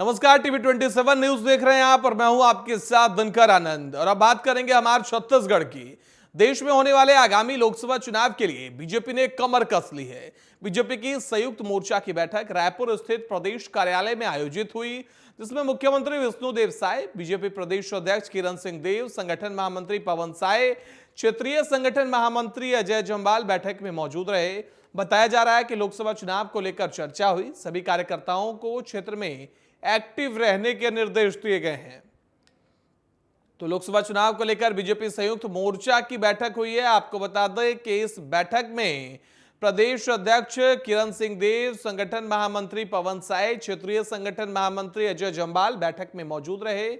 नमस्कार, TV 27 news देख रहे हैं आप और मैं हूं आपके साथ दिनकर आनंद। और अब बात करेंगे हमारे छत्तीसगढ़ की। देश में होने वाले आगामी लोकसभा चुनाव के लिए बीजेपी ने कमर कस ली है। बीजेपी की संयुक्त मोर्चा की बैठक रायपुर स्थित प्रदेश कार्यालय में आयोजित हुई, जिसमें मुख्यमंत्री विष्णुदेव साय, बीजेपी प्रदेश अध्यक्ष किरण सिंह देव, संगठन महामंत्री पवन साय, क्षेत्रीय संगठन महामंत्री अजय जम्वाल बैठक में मौजूद रहे। बताया जा रहा है कि लोकसभा चुनाव को लेकर चर्चा हुई। सभी कार्यकर्ताओं को क्षेत्र में एक्टिव रहने के निर्देश दिए गए हैं। तो लोकसभा चुनाव को लेकर बीजेपी संयुक्त मोर्चा की बैठक हुई है। आपको बता दें कि इस बैठक में प्रदेश अध्यक्ष किरण सिंह देव, संगठन महामंत्री पवन साय, क्षेत्रीय संगठन महामंत्री अजय जम्वाल बैठक में मौजूद रहे।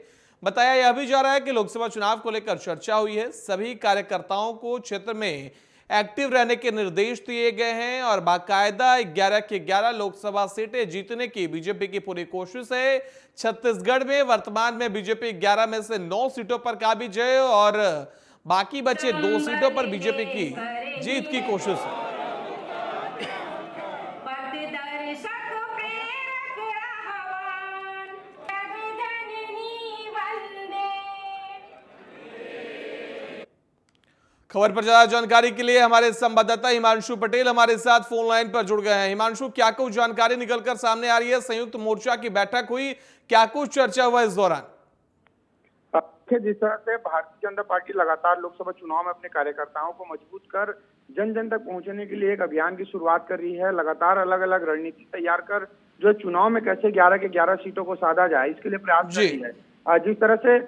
बताया यह भी जा रहा है कि लोकसभा चुनाव को लेकर चर्चा हुई है। सभी कार्यकर्ताओं को क्षेत्र में एक्टिव रहने के निर्देश दिए गए हैं और बाकायदा 11 की 11 लोकसभा सीटें जीतने की बीजेपी की पूरी कोशिश है। छत्तीसगढ़ में वर्तमान में बीजेपी 11 में से 9 सीटों पर काबिज है और बाकी बचे 2 सीटों पर बीजेपी की जीत की कोशिश है। खबर पर ज्यादा जानकारी के लिए हमारे संवाददाता हिमांशु पटेल हमारे साथ फोन लाइन पर जुड़ गए हैं। हिमांशु, क्या कुछ जानकारी निकलकर सामने आ रही है? संयुक्त मोर्चा की बैठक हुई, क्या कुछ चर्चा हुआ इस दौरान? जिस तरह से भारतीय जनता पार्टी लगातार लोकसभा चुनाव में अपने कार्यकर्ताओं को मजबूत कर जन जन तक पहुंचने के लिए एक अभियान की शुरुआत कर रही है। लगातार अलग अलग रणनीति तैयार कर जो चुनाव में कैसे 11 के 11 सीटों को साधा जाए, इसके लिए प्रयास कर रही है। जिस तरह से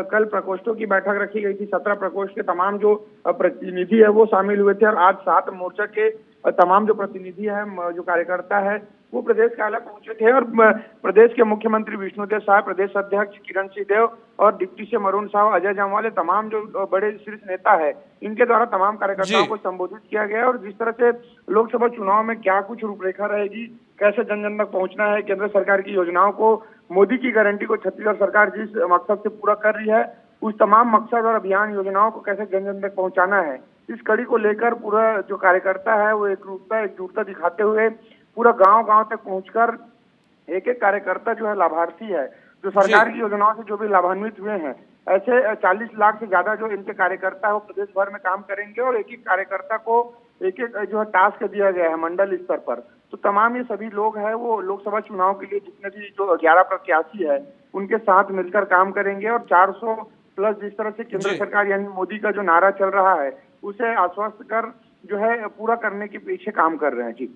कल प्रकोष्ठों की बैठक रखी गई थी, 17 प्रकोष्ठ के तमाम जो प्रतिनिधि है वो शामिल हुए थे और आज 7 मोर्चा के तमाम जो प्रतिनिधि है, जो कार्यकर्ता है, वो प्रदेश कार्यालय पहुंचे थे और प्रदेश के मुख्यमंत्री विष्णुदेव साय, प्रदेश अध्यक्ष किरण सिंह देव और डिप्टी सीएम अरुण साव, अजय जम्वाल, तमाम जो बड़े शीर्ष नेता है, इनके द्वारा तमाम कार्यकर्ताओं को संबोधित किया गया। और जिस तरह से लोकसभा चुनाव में क्या कुछ रूपरेखा रहेगी, कैसे जन जन तक पहुंचना है, केंद्र सरकार की योजनाओं को, मोदी की गारंटी को छत्तीसगढ़ सरकार जिस मकसद से पूरा कर रही है, उस तमाम मकसद और अभियान योजनाओं को कैसे जन जन तक पहुंचाना है, इस कड़ी को लेकर पूरा जो कार्यकर्ता है वो एकजुटता दिखाते हुए पूरा गांव-गांव तक पहुंचकर एक एक कार्यकर्ता जो है लाभार्थी है, जो सरकार की योजनाओं से जो भी लाभान्वित हुए हैं, ऐसे 40 लाख से ज्यादा जो इनके कार्यकर्ता है वो प्रदेश भर में काम करेंगे और एक एक कार्यकर्ता को एक एक जो है टास्क दिया गया है मंडल स्तर पर। तो तमाम ये सभी लोग हैं वो लोकसभा चुनाव के लिए जितने भी जो 11 प्रत्याशी है उनके साथ मिलकर काम करेंगे और 400 प्लस जिस तरह से केंद्र सरकार यानी मोदी का जो नारा चल रहा है उसे आश्वस्त कर जो है पूरा करने के पीछे काम कर रहे हैं।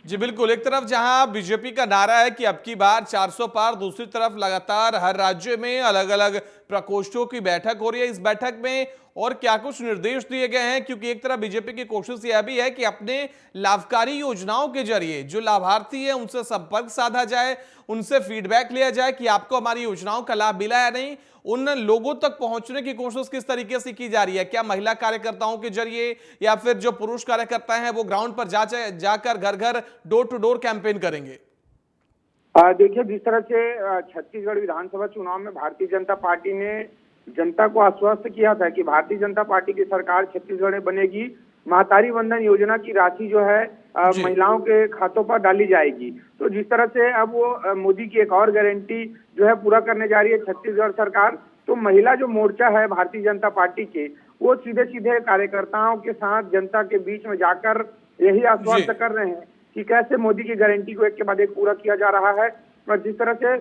जी बिल्कुल, एक तरफ जहां बीजेपी का नारा है कि अब की बार 400 पार, दूसरी तरफ लगातार हर राज्य में अलग अलग प्रकोष्ठों की बैठक हो रही है। इस बैठक में और क्या कुछ निर्देश दिए गए हैं? क्योंकि एक तरफ बीजेपी की कोशिश यह भी है कि अपने लाभकारी योजनाओं के जरिए जो लाभार्थी है उनसे संपर्क साधा जाए, उनसे फीडबैक लिया जाए कि आपको हमारी योजनाओं का लाभ मिला या नहीं। उन लोगों तक पहुंचने की कोशिश किस तरीके से की जा रही है? क्या महिला कार्यकर्ताओं के जरिए या फिर जो पुरुष कार्यकर्ता हैं वो ग्राउंड पर जाकर घर घर डोर टू डोर कैंपेन करेंगे? देखिए, जिस तरह से छत्तीसगढ़ विधानसभा चुनाव में भारतीय जनता पार्टी ने जनता को आश्वस्त किया था कि भारतीय जनता पार्टी की सरकार छत्तीसगढ़ में बनेगी, महतारी वंदन योजना की राशि जो है महिलाओं के खातों पर डाली जाएगी। तो जिस तरह से अब वो मोदी की एक और गारंटी जो है पूरा करने जा रही है छत्तीसगढ़ सरकार, तो महिला जो मोर्चा है भारतीय जनता पार्टी के, वो सीधे सीधे कार्यकर्ताओं के साथ जनता के बीच में जाकर यही आश्वस्त कर रहे हैं कि कैसे मोदी की गारंटी को एक के बाद एक पूरा किया जा रहा है। और जिस तरह से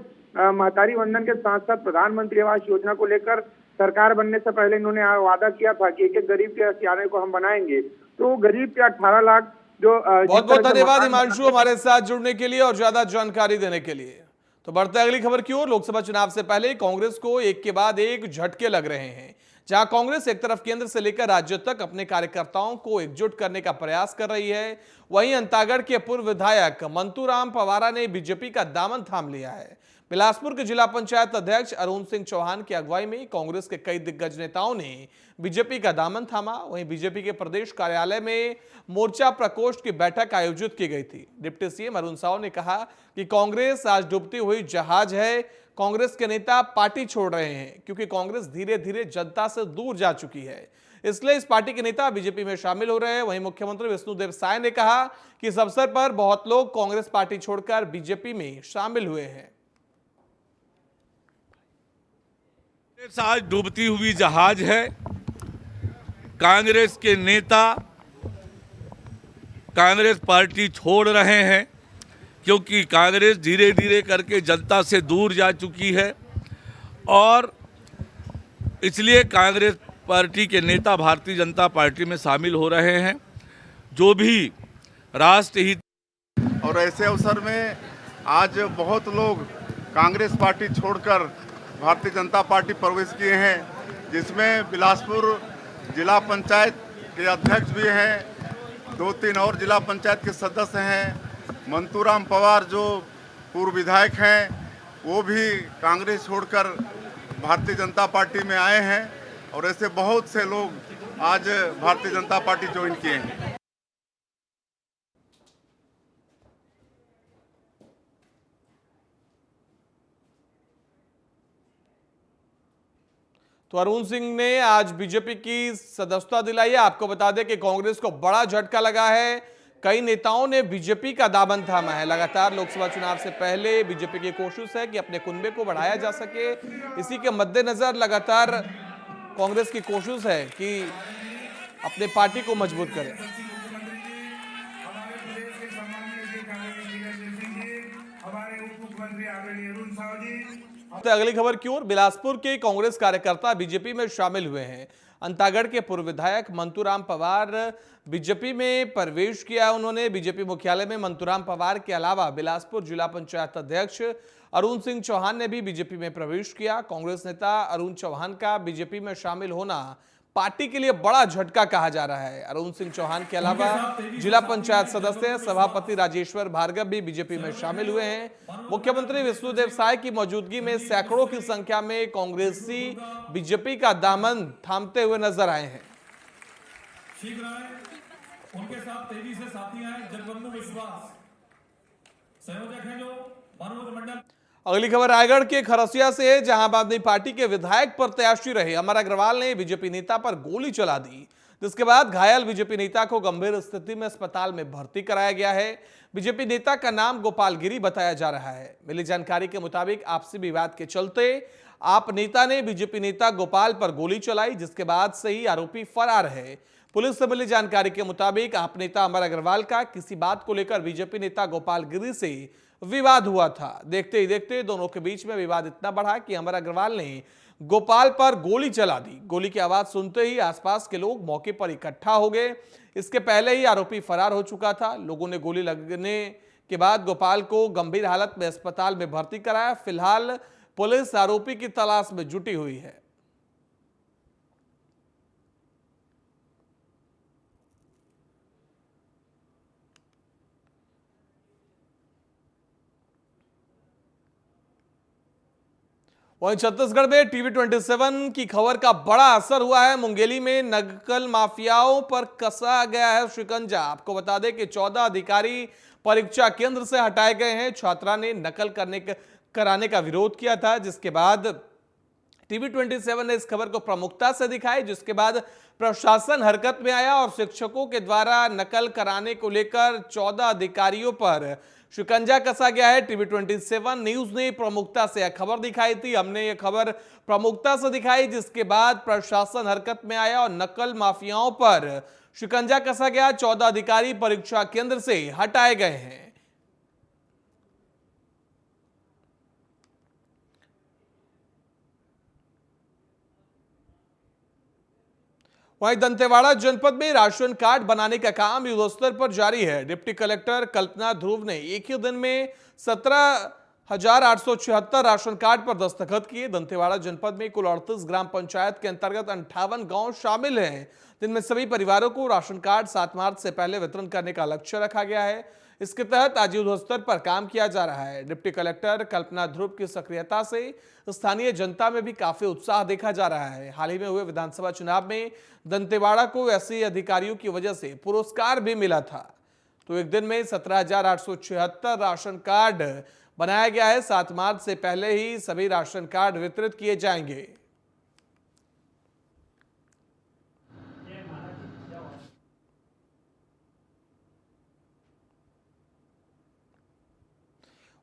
महतारी वंदन के साथ साथ प्रधानमंत्री आवास योजना को लेकर सरकार बनने से पहले इन्होंने वादा किया था कि एक एक गरीब के सियाने को हम बनाएंगे, तो गरीब के 18 लाख जो बहुत बहुत धन्यवाद हिमांशु हमारे साथ जुड़ने के लिए और ज्यादा जानकारी देने के लिए। तो बढ़ते अगली खबर की ओर। लोकसभा चुनाव से पहले कांग्रेस को एक के बाद एक झटके लग रहे हैं। जहां कांग्रेस एक तरफ केंद्र से लेकर राज्य तक अपने कार्यकर्ताओं को एकजुट करने का प्रयास कर रही है, वहीं अंतागढ़ के पूर्व विधायक मंतूराम पवारा ने बीजेपी का दामन थाम लिया है। बिलासपुर के जिला पंचायत अध्यक्ष अरुण सिंह चौहान की अगुवाई में कांग्रेस के कई दिग्गज नेताओं ने बीजेपी का दामन थामा। वहीं बीजेपी के प्रदेश कार्यालय में मोर्चा प्रकोष्ठ की बैठक आयोजित की गई थी। डिप्टी सीएम अरुण साव ने कहा कि कांग्रेस आज डूबती हुई जहाज है। कांग्रेस के नेता पार्टी छोड़ रहे हैं क्योंकि कांग्रेस धीरे धीरे जनता से दूर जा चुकी है, इसलिए इस पार्टी के नेता बीजेपी में शामिल हो रहे हैं। वहीं मुख्यमंत्री विष्णुदेव साय ने कहा कि इस अवसर पर बहुत लोग कांग्रेस पार्टी छोड़कर बीजेपी में शामिल हुए हैं। कांग्रेस आज डूबती हुई जहाज है। कांग्रेस के नेता कांग्रेस पार्टी छोड़ रहे हैं क्योंकि कांग्रेस धीरे धीरे करके जनता से दूर जा चुकी है और इसलिए कांग्रेस पार्टी के नेता भारतीय जनता पार्टी में शामिल हो रहे हैं। जो भी राष्ट्रहित और ऐसे अवसर में आज बहुत लोग कांग्रेस पार्टी छोड़कर भारतीय जनता पार्टी प्रवेश किए हैं, जिसमें बिलासपुर जिला पंचायत के अध्यक्ष भी हैं, 2-3 और जिला पंचायत के सदस्य हैं। मंतूराम पवार जो पूर्व विधायक हैं वो भी कांग्रेस छोड़कर भारतीय जनता पार्टी में आए हैं और ऐसे बहुत से लोग आज भारतीय जनता पार्टी ज्वाइन किए हैं। तो अरुण सिंह ने आज बीजेपी की सदस्यता दिलाई है। आपको बता दें कि कांग्रेस को बड़ा झटका लगा है। कई नेताओं ने बीजेपी का दामन थामा है। लगातार लोकसभा चुनाव से पहले बीजेपी की कोशिश है कि अपने कुनबे को बढ़ाया जा सके। इसी के मद्देनजर लगातार कांग्रेस की कोशिश है कि अपने पार्टी को मजबूत करे। तो अगली खबर की ओर, बिलासपुर के कांग्रेस कार्यकर्ता बीजेपी में शामिल हुए हैं। अंतागढ़ के पूर्व विधायक मंतूराम पवार बीजेपी में प्रवेश किया। उन्होंने बीजेपी मुख्यालय में मंतूराम पवार के अलावा बिलासपुर जिला पंचायत अध्यक्ष अरुण सिंह चौहान ने भी बीजेपी में प्रवेश किया। कांग्रेस नेता अरुण चौहान का बीजेपी में शामिल होना पार्टी के लिए बड़ा झटका कहा जा रहा है। अरुण सिंह चौहान के अलावा जिला पंचायत सदस्य सभापति राजेश्वर भार्गव भी बीजेपी में शामिल हुए हैं। मुख्यमंत्री विष्णुदेव साय की मौजूदगी में सैकड़ों की संख्या में कांग्रेसी बीजेपी का दामन थामते हुए नजर आए हैं। उनके साथ तेजी से साथी आए जगबंधु विश्वास संयोजक हैं जो मानव मंडल। अगली खबर रायगढ़ के खरसिया से है, जहां आदमी पार्टी के विधायक प्रत्याशी रहे अमर अग्रवाल ने बीजेपी नेता पर गोली चला दी, जिसके बाद घायल बीजेपी नेता को गंभीर स्थिति में अस्पताल में भर्ती कराया गया है। बीजेपी नेता का नाम गोपाल गिरी बताया जा रहा है। मिली जानकारी के मुताबिक आपसी विवाद के चलते आप नेता ने बीजेपी नेता गोपाल पर गोली चलाई, जिसके बाद से ही आरोपी फरार है। पुलिस से मिली जानकारी के मुताबिक आप नेता अमर अग्रवाल का किसी बात को लेकर बीजेपी नेता गोपाल गिरी से विवाद हुआ था। देखते ही देखते दोनों के बीच में विवाद इतना बढ़ा कि अमर अग्रवाल ने गोपाल पर गोली चला दी। गोली की आवाज सुनते ही आसपास के लोग मौके पर इकट्ठा हो गए। इसके पहले ही आरोपी फरार हो चुका था। लोगों ने गोली लगने के बाद गोपाल को गंभीर हालत में अस्पताल में भर्ती कराया। फिलहाल पुलिस आरोपी की तलाश में जुटी हुई है। वहीं छत्तीसगढ़ में टीवी 27 की खबर का बड़ा असर हुआ है। मुंगेली में नकल माफियाओं पर कसा गया है शिकंजा। आपको बता दें कि 14 अधिकारी परीक्षा केंद्र से हटाए गए हैं। छात्रा ने नकल कराने का विरोध किया था, जिसके बाद टीवी 27 ने इस खबर को प्रमुखता से दिखाई, जिसके बाद प्रशासन हरकत में आया और शिक्षकों के द्वारा नकल कराने को लेकर 14 अधिकारियों पर शिकंजा कसा गया है। टीवी 27 न्यूज ने प्रमुखता से यह खबर दिखाई थी। हमने यह खबर प्रमुखता से दिखाई, जिसके बाद प्रशासन हरकत में आया और नकल माफियाओं पर शिकंजा कसा गया। 14 अधिकारी परीक्षा केंद्र से हटाए गए हैं। वहीं दंतेवाड़ा जनपद में राशन कार्ड बनाने का काम युद्धस्तर पर जारी है। डिप्टी कलेक्टर कल्पना ध्रुव ने एक ही दिन में 17,876 राशन कार्ड पर दस्तखत किए। दंतेवाड़ा जनपद में कुल 38 ग्राम पंचायत के अंतर्गत 58 गांव शामिल हैं, जिनमें सभी परिवारों को राशन कार्ड 7 मार्च से पहले वितरण करने का लक्ष्य रखा गया है। इसके तहत आज युद्धस्तर पर काम किया जा रहा है। डिप्टी कलेक्टर कल्पना ध्रुव की सक्रियता से स्थानीय जनता में भी काफी उत्साह देखा जा रहा है। हाल ही में हुए विधानसभा चुनाव में दंतेवाड़ा को ऐसे अधिकारियों की वजह से पुरस्कार भी मिला था। तो एक दिन में 17,876 राशन कार्ड बनाया गया है। 7 मार्च से पहले ही सभी राशन कार्ड वितरित किए जाएंगे।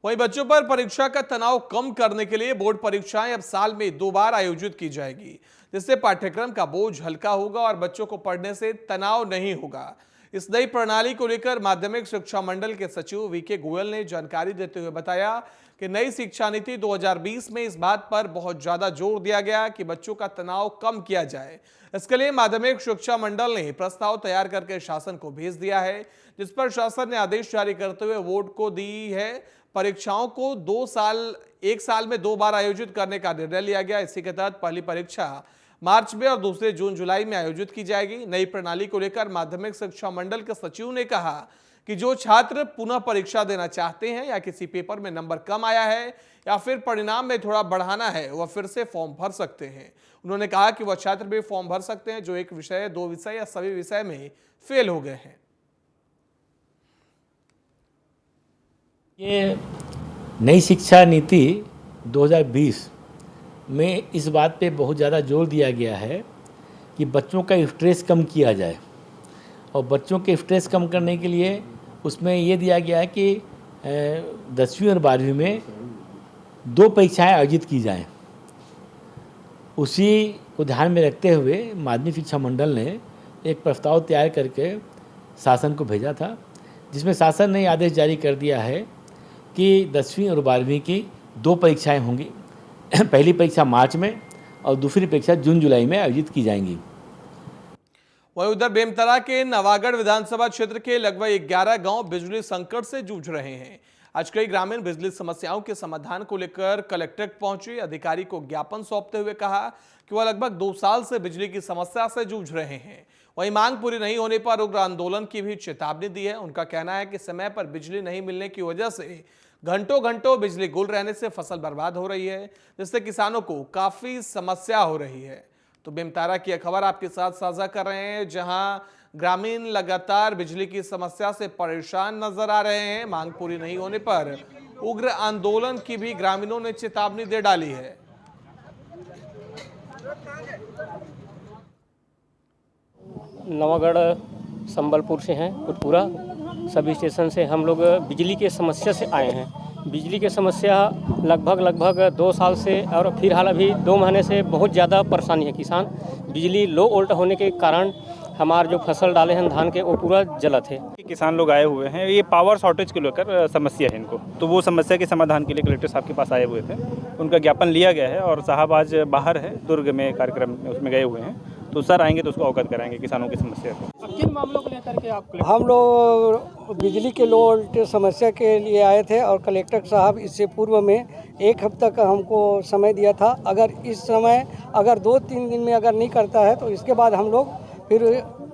वहीं बच्चों पर परीक्षा का तनाव कम करने के लिए बोर्ड परीक्षाएं अब साल में 2 बार आयोजित की जाएगी, जिससे पाठ्यक्रम का बोझ हल्का होगा और बच्चों को पढ़ने से तनाव नहीं होगा। इस नई प्रणाली को लेकर माध्यमिक शिक्षा मंडल के सचिव वीके गोयल ने जानकारी देते हुए बताया कि नई शिक्षा नीति 2020 में इस बात पर बहुत ज्यादा जोर दिया गया कि बच्चों का तनाव कम किया जाए। इसके लिए माध्यमिक शिक्षा मंडल ने प्रस्ताव तैयार करके शासन को भेज दिया है, जिस पर शासन ने आदेश जारी करते हुए बोर्ड को दी है परीक्षाओं को 1 साल में 2 बार आयोजित करने का निर्णय लिया गया। इसी के तहत पहली परीक्षा मार्च में और दूसरे जून जुलाई में आयोजित की जाएगी। नई प्रणाली को लेकर माध्यमिक शिक्षा मंडल के सचिव ने कहा कि जो छात्र पुनः परीक्षा देना चाहते हैं या किसी पेपर में नंबर कम आया है या फिर परिणाम में थोड़ा बढ़ाना है, वह फिर से फॉर्म भर सकते हैं। उन्होंने कहा कि वह छात्र भी फॉर्म भर सकते हैं जो एक विषय, 2 विषय या सभी विषय में फेल हो गए हैं। ये नई शिक्षा नीति 2020 में इस बात पे बहुत ज़्यादा जोर दिया गया है कि बच्चों का स्ट्रेस कम किया जाए, और बच्चों के स्ट्रेस कम करने के लिए उसमें ये दिया गया है कि 10वीं और 12वीं में 2 परीक्षाएं आयोजित की जाएं। उसी को ध्यान में रखते हुए माध्यमिक शिक्षा मंडल ने एक प्रस्ताव तैयार करके शासन को भेजा था, जिसमें शासन ने आदेश जारी कर दिया है कि 10वीं और 12वीं की 2 परीक्षाएं होंगी। पहली परीक्षा मार्च में और दूसरी परीक्षा जून जुलाई में आयोजित की जाएंगी। वहीं उधर बेमतरा के नवागढ़ विधानसभा क्षेत्र के लगभग 11 गांव बिजली संकट से जूझ रहे हैं। आज कई ग्रामीण बिजली समस्याओं के समाधान को लेकर कलेक्टर पहुंचे। अधिकारी को ज्ञापन सौंपते हुए कहा कि वह लगभग 2 साल से बिजली की समस्या से जूझ रहे हैं। वहीं मांग पूरी नहीं होने पर उग्र आंदोलन की भी चेतावनी दी है। उनका कहना है कि समय पर बिजली नहीं मिलने की वजह से घंटों घंटों बिजली गुल रहने से फसल बर्बाद हो रही है, जिससे किसानों को काफी समस्या हो रही है। तो बेमतारा की खबर आपके साथ साझा कर रहे हैं, जहां ग्रामीण लगातार बिजली की समस्या से परेशान नजर आ रहे हैं। मांग पूरी नहीं होने पर उग्र आंदोलन की भी ग्रामीणों ने चेतावनी दे डाली है। नवागढ़ संबलपुर से हैं, कुटपुरा सब स्टेशन से हम लोग बिजली के समस्या से आए हैं। बिजली की समस्या लगभग 2 साल से और फिलहाल अभी 2 महीने से बहुत ज़्यादा परेशानी है। किसान बिजली लो वोल्ट होने के कारण हमारे जो फसल डाले हैं धान के वो पूरा जलत है। किसान लोग आए हुए हैं, ये पावर शॉर्टेज को लेकर समस्या है इनको, तो वो समस्या के समाधान के लिए कलेक्टर साहब के पास आए हुए थे। उनका ज्ञापन लिया गया है और साहब आज बाहर है, दुर्ग में कार्यक्रम उसमें गए हुए हैं, तो सर आएंगे तो उसको अवगत कराएंगे किसानों की समस्या को। किन मामलों को लेकर के आप? हम लोग बिजली के लो वोल्टेज समस्या के लिए आए थे और कलेक्टर साहब इससे पूर्व में 1 हफ्ता का हमको समय दिया था। अगर इस समय अगर 2-3 दिन में अगर नहीं करता है तो इसके बाद हम लोग फिर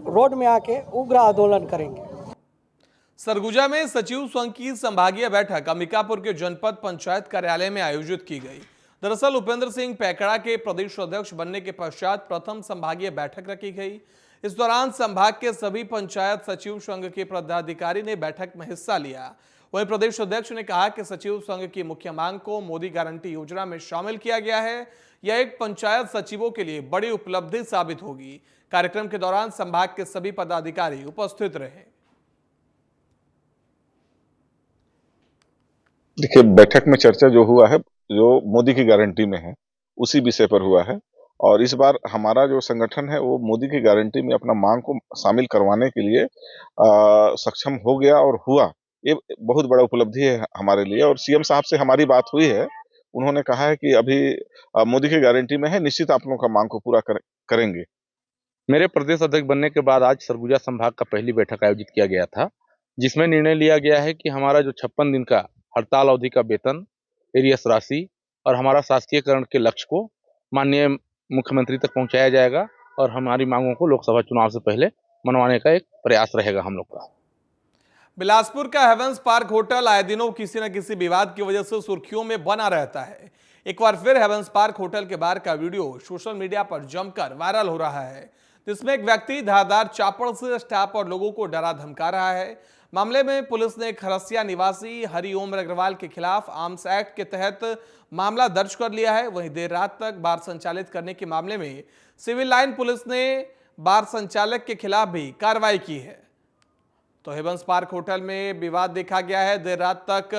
रोड में आके उग्र आंदोलन करेंगे। सरगुजा में सचिव संघ की संभागीय बैठक अंबिकापुर के जनपद पंचायत कार्यालय में आयोजित की गई। दरअसल उपेंद्र सिंह पैकड़ा के प्रदेश अध्यक्ष बनने के पश्चात प्रथम संभागीय बैठक रखी गई। इस दौरान संभाग के सभी पंचायत सचिव संघ के पदाधिकारी ने बैठक में हिस्सा लिया। वहीं प्रदेश अध्यक्ष ने कहा कि सचिव संघ की मुख्य मांग को मोदी गारंटी योजना में शामिल किया गया है। यह एक पंचायत सचिवों के लिए बड़ी उपलब्धि साबित होगी। कार्यक्रम के दौरान संभाग के सभी पदाधिकारी उपस्थित रहे। देखिए, बैठक में चर्चा जो हुआ है, जो मोदी की गारंटी में है, उसी विषय पर हुआ है। और इस बार हमारा जो संगठन है वो मोदी की गारंटी में अपना मांग को शामिल करवाने के लिए सक्षम हो गया और हुआ। ये बहुत बड़ा उपलब्धि है हमारे लिए। और सीएम साहब से हमारी बात हुई है, उन्होंने कहा है कि अभी मोदी की गारंटी में है, निश्चित आप लोगों का मांग को पूरा करेंगे। मेरे प्रदेश अध्यक्ष बनने के बाद आज सरगुजा संभाग का पहली बैठक आयोजित किया गया था, जिसमें निर्णय लिया गया है कि हमारा जो 56 दिन का हड़ताल अवधि का वेतन, एरियस राशि और हमारा शासकीयकरण के लक्ष्य को माननीय मुख्यमंत्री तक पहुंचाया जाएगा और हमारी मांगों को लोकसभा चुनाव से पहले मनवाने का एक प्रयास रहेगा हम लोग का। बिलासपुर का हेवेंस पार्क होटल आए दिनों किसी न किसी विवाद की वजह से सुर्खियों में बना रहता है। एक बार फिर हेवेंस पार्क होटल के बाहर का वीडियो सोशल मीडिया पर जमकर वायरल हो रहा है, जिसमें एक व्यक्ति धारदार चापड़ से स्टाफ और लोगों को डरा धमका रहा है। मामले में पुलिस ने खरसिया निवासी हरिओम अग्रवाल के खिलाफ आर्म्स एक्ट के तहत मामला दर्ज कर लिया है। वहीं देर रात तक बार संचालित करने के मामले में सिविल लाइन पुलिस ने बार संचालक के खिलाफ भी कार्रवाई की है। तो हेवेंस पार्क होटल में विवाद देखा गया है। देर रात तक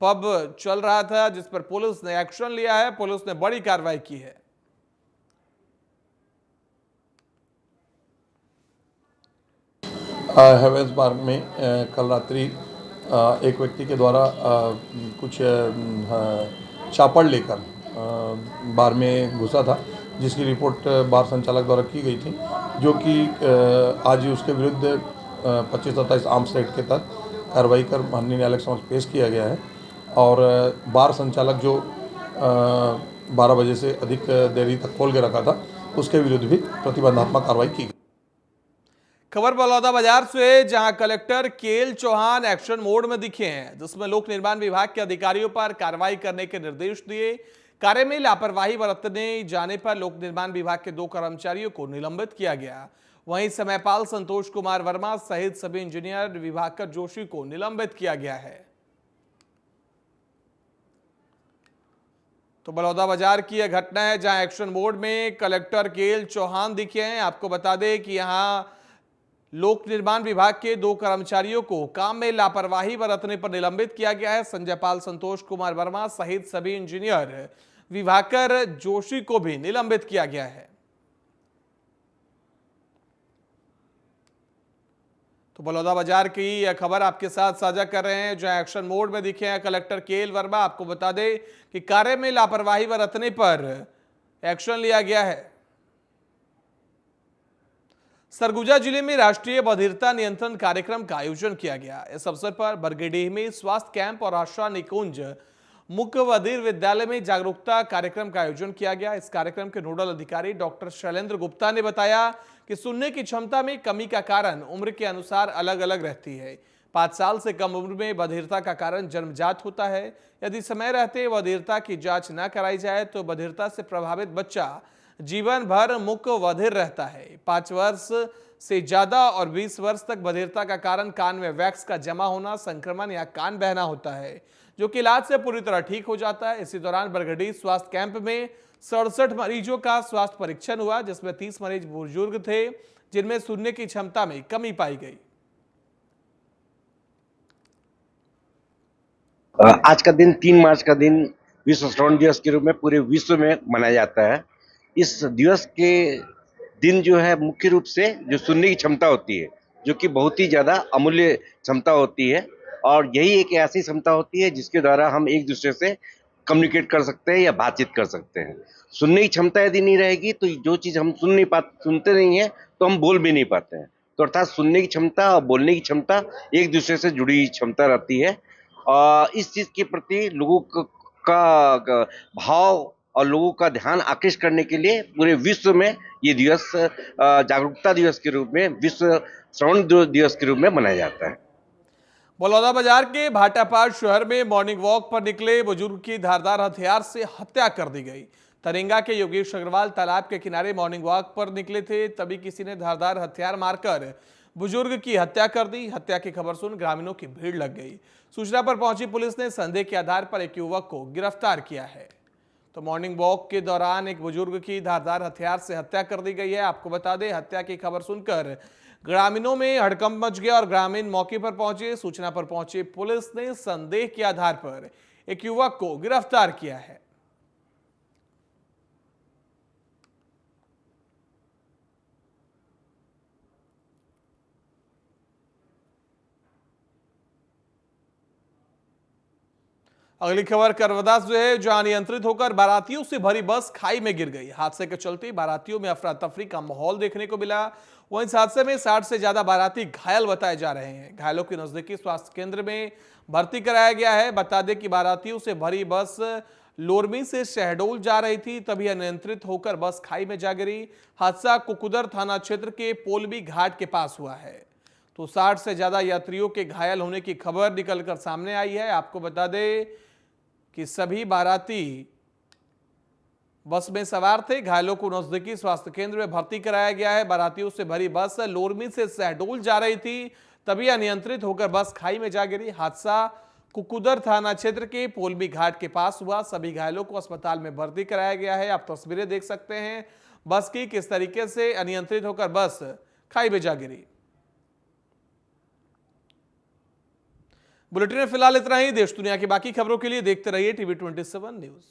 पब चल रहा था, जिस पर पुलिस ने एक्शन लिया है। पुलिस ने बड़ी कार्रवाई की है। हैवेल्स बार में कल रात्रि एक व्यक्ति के द्वारा कुछ चापड़ लेकर बार में घुसा था, जिसकी रिपोर्ट बार संचालक द्वारा की गई थी, जो कि आज ही उसके विरुद्ध 25-27 आर्म्स एक्ट के तहत कार्रवाई कर माननीय न्यायालय के समक्ष पेश किया गया है। और बार संचालक जो 12 बजे से अधिक देरी तक खोल के रखा था, उसके विरुद्ध भी प्रतिबंधात्मक कार्रवाई की गई। खबर बलौदाबाजार से, जहां collector K Chauhan action mode में दिखे हैं, जिसमें लोक निर्माण विभाग के अधिकारियों पर कार्रवाई करने के निर्देश दिए। कार्य में लापरवाही बरतने जाने पर लोक निर्माण विभाग के 2 कर्मचारियों को निलंबित किया गया। वहीं समयपाल संतोष कुमार वर्मा सहित सभी इंजीनियर विभाकर जोशी को निलंबित किया गया है। तो बलौदाबाजार की यह घटना है, जहां एक्शन मोड में कलेक्टर केएल चौहान दिखे हैं। आपको बता दें कि यहां लोक निर्माण विभाग के 2 कर्मचारियों को काम में लापरवाही बरतने पर निलंबित किया गया है। संजय पाल संतोष कुमार वर्मा सहित सभी इंजीनियर विभाकर जोशी को भी निलंबित किया गया है। तो बलौदाबाजार की यह खबर आपके साथ साझा कर रहे हैं, जहां एक्शन मोड में दिखे हैं कलेक्टर केएल वर्मा। आपको बता दें कि कार्य में लापरवाही बरतने पर एक्शन लिया गया है। सरगुजा जिले में राष्ट्रीय बधिरता नियंत्रण कार्यक्रम का आयोजन किया गया। इस अवसर पर बरगेडीह में स्वास्थ्य कैंप और आशा निकुंज मुख्य बधिर विद्यालय में जागरूकता कार्यक्रम का आयोजन किया गया। इस कार्यक्रम के नोडल अधिकारी डॉक्टर शैलेंद्र गुप्ता ने बताया कि सुनने की क्षमता में कमी का कारण उम्र के अनुसार अलग अलग रहती है। 5 साल से कम उम्र में बधिरता का कारण जन्मजात होता है। यदि समय रहते बधिरता की जांच न कराई जाए तो बधिरता से प्रभावित बच्चा जीवन भर मुक बधिर रहता है। 5 वर्ष से ज्यादा और 20 वर्ष तक बधिरता का कारण कान में वैक्स का जमा होना, संक्रमण या कान बहना होता है, जो कि इलाज से पूरी तरह ठीक हो जाता है। इसी दौरान बरगढ़ी स्वास्थ्य कैंप में 67 मरीजों का स्वास्थ्य परीक्षण हुआ, जिसमें 30 मरीज बुजुर्ग थे, जिनमें सुनने की क्षमता में कमी पाई गई। आज का दिन 3 मार्च का दिन विश्व श्रवण दिवस के रूप में पूरे विश्व में मनाया जाता है। इस दिवस के दिन जो है मुख्य रूप से जो सुनने की क्षमता होती है, जो कि बहुत ही ज़्यादा अमूल्य क्षमता होती है, और यही एक ऐसी क्षमता होती है जिसके द्वारा हम एक दूसरे से कम्युनिकेट कर सकते हैं या बातचीत कर सकते हैं। सुनने की क्षमता यदि नहीं रहेगी तो जो चीज़ हम सुनते नहीं हैं तो हम बोल भी नहीं पाते हैं। तो अर्थात सुनने की क्षमता और बोलने की क्षमता एक दूसरे से जुड़ी हुई क्षमता रहती है। इस चीज़ के प्रति लोगों का भाव और लोगों का ध्यान आकृष्ट करने के लिए पूरे विश्व में ये दिवस जागरूकता दिवस के रूप में, विश्व श्रवण दिवस के रूप में मनाया जाता है। बलौदाबाजार के भाटापार शहर में मॉर्निंग वॉक पर निकले बुजुर्ग की धारदार हथियार से हत्या कर दी गई। तरेंगा के योगेश अग्रवाल तालाब के किनारे मॉर्निंग वॉक पर निकले थे, तभी किसी ने धारदार हथियार मारकर बुजुर्ग की हत्या कर दी। हत्या की खबर सुन ग्रामीणों की भीड़ लग गई। सूचना पर पहुंची पुलिस ने संदेह के आधार पर एक युवक को गिरफ्तार किया है। तो मॉर्निंग वॉक के दौरान एक बुजुर्ग की धारदार हथियार से हत्या कर दी गई है। आपको बता दें, हत्या की खबर सुनकर ग्रामीणों में हड़कंप मच गया और ग्रामीण मौके पर पहुंचे। सूचना पर पहुंची पुलिस ने संदेह के आधार पर एक युवक को गिरफ्तार किया है। अगली खबर करवदा से है, जहां अनियंत्रित होकर बारातियों से भरी बस खाई में गिर गई। हादसे के चलते बारातियों में अफरा तफरी का माहौल देखने को मिला। वहीं इस हादसे में 60 से ज्यादा बाराती घायल बताए जा रहे हैं। घायलों को नजदीकी स्वास्थ्य केंद्र में भर्ती कराया गया है। बता दें कि बारातियों से भरी बस लोरमी से शहडोल जा रही थी, तभी अनियंत्रित होकर बस खाई में जा गिरी। हादसा कुकुदर थाना क्षेत्र के पोलबी घाट के पास हुआ है। तो 60 से ज्यादा यात्रियों के घायल होने की खबर निकलकर सामने आई है। आपको बता दें कि सभी बाराती बस में सवार थे। घायलों को नजदीकी स्वास्थ्य केंद्र में भर्ती कराया गया है। बारातियों से भरी बस लोरमी से शहडोल जा रही थी, तभी अनियंत्रित होकर बस खाई में जा गिरी। हादसा कुकुदर थाना क्षेत्र के पोलबी घाट के पास हुआ। सभी घायलों को अस्पताल में भर्ती कराया गया है। आप तस्वीरें देख सकते हैं बस की, किस तरीके से अनियंत्रित होकर बस खाई में जा गिरी। बुलेटिन में फिलहाल इतना ही। देश दुनिया की बाकी खबरों के लिए देखते रहिए TV 27 न्यूज।